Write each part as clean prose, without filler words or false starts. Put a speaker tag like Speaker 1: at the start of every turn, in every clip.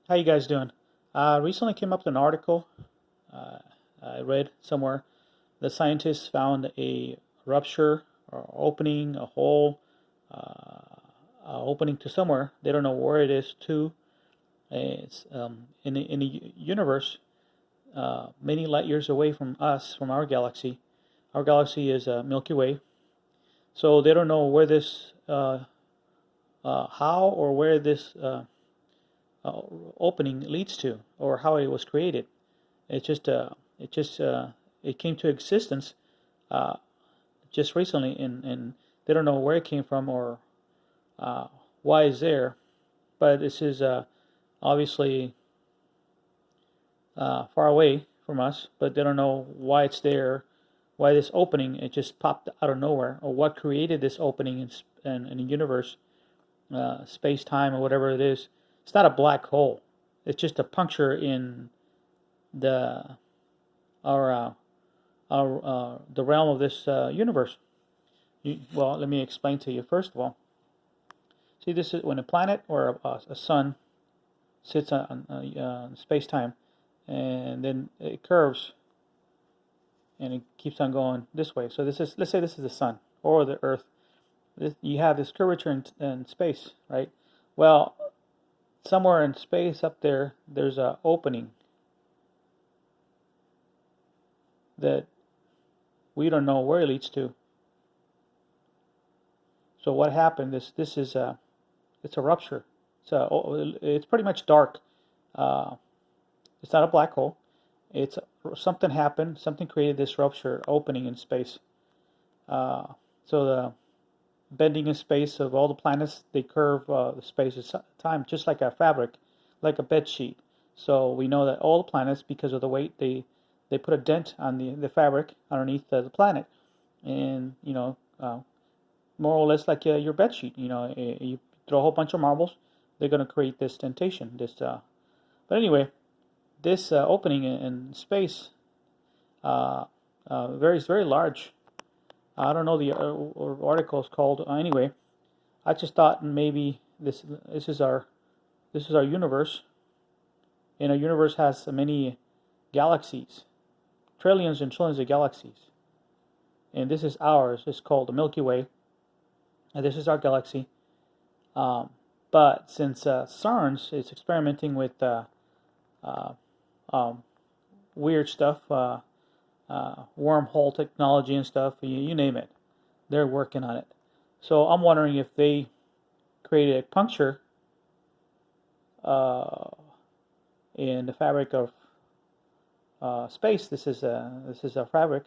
Speaker 1: How you guys doing? Recently came up with an article uh, I read somewhere. The scientists found a rupture or opening, a hole, opening to somewhere. They don't know where it is to. It's in the universe, many light years away from us, from our galaxy. Our galaxy is Milky Way, so they don't know where this, how or where this uh, opening leads to, or how it was created. It just it just it came to existence uh, just recently, and they don't know where it came from or uh, why it's there. But this is obviously far away from us, but they don't know why it's there, why this opening it just popped out of nowhere, or what created this opening in the universe, space time or whatever it is. It's not a black hole. It's just a puncture in the our the realm of this universe. Well, let me explain to you. First of all, see, this is when a planet or a sun sits on space time, and then it curves and it keeps on going this way. So this is, let's say this is the sun or the Earth. You have this curvature in space, right? Well, somewhere in space up there, there's an opening that we don't know where it leads to. So what happened? This is it's a rupture. It's pretty much dark. Uh, it's not a black hole. It's something happened. Something created this rupture opening in space. So the bending in space of all the planets, they curve the space of time just like a fabric, like a bed sheet. So we know that all the planets, because of the weight, they put a dent on the fabric underneath the planet, and more or less like your bed sheet. You throw a whole bunch of marbles, they're going to create this dentation. But anyway, this opening in space, very large. I don't know the article is called. Anyway, I just thought maybe this is our universe, and our universe has many galaxies, trillions and trillions of galaxies, and this is ours. It's called the Milky Way, and this is our galaxy. Um, but since Cerns is experimenting with uh, um, weird stuff, wormhole technology and stuff, you name it, they're working on it. So I'm wondering if they created a puncture uh, in the fabric of space. This is a fabric,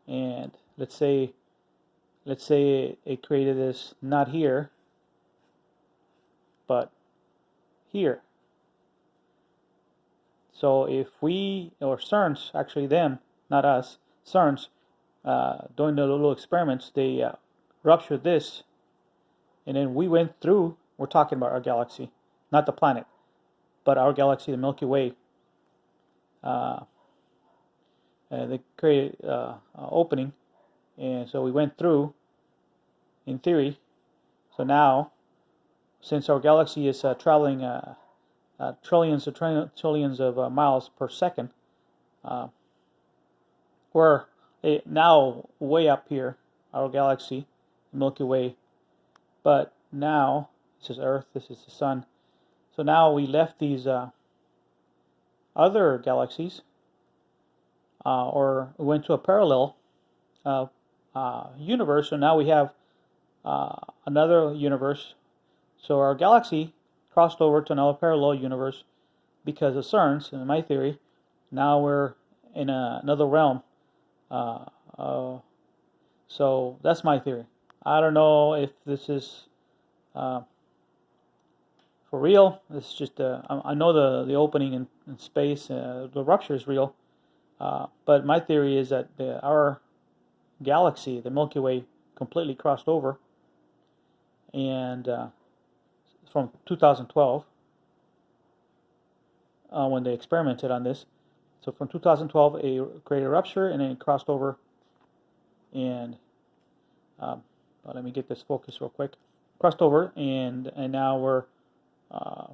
Speaker 1: and let's say it created this not here, but here. So if we, or Cerns, actually them, not us, Cerns, doing the little experiments, they ruptured this, and then we went through. We're talking about our galaxy, not the planet, but our galaxy, the Milky Way. Uh, they created an opening, and so we went through, in theory. So now, since our galaxy is traveling trillions of miles per second, uh, we're now way up here, our galaxy, the Milky Way. But now, this is Earth, this is the Sun. So now we left these other galaxies, or we went to a parallel universe. So now we have another universe. So our galaxy crossed over to another parallel universe because of Cerns, in my theory. Now we're in another realm. Uh, uh, so that's my theory. I don't know if this is uh, for real. It's just I know the opening in space, the rupture is real. But my theory is that our galaxy, the Milky Way, completely crossed over, and from 2012, when they experimented on this. So from 2012, it created a rupture, and then it crossed over, and let me get this focus real quick. Crossed over, and now we're uh,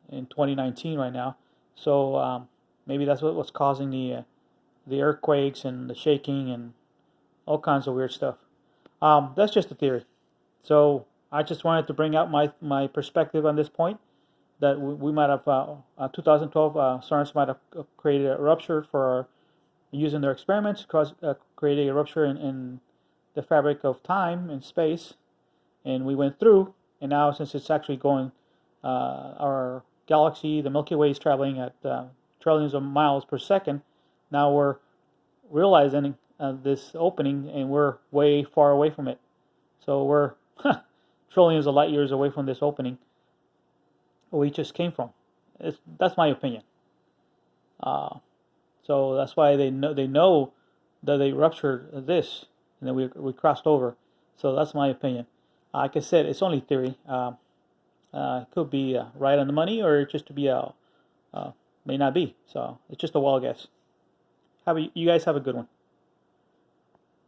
Speaker 1: in 2019 right now. So maybe that's what's causing the earthquakes and the shaking and all kinds of weird stuff. That's just a theory. So I just wanted to bring out my perspective on this point, that we might have 2012 Cerns might have created a rupture for using their experiments, creating a rupture in the fabric of time and space, and we went through. And now, since it's actually going, our galaxy, the Milky Way, is traveling at trillions of miles per second. Now we're realizing this opening, and we're way far away from it. So we're trillions of light years away from this opening we just came from. That's my opinion. So that's why they know that they ruptured this, and then we crossed over. So that's my opinion. Like I said, it's only theory. It could be right on the money, or just to be may not be. So it's just a wild guess. You guys have a good one.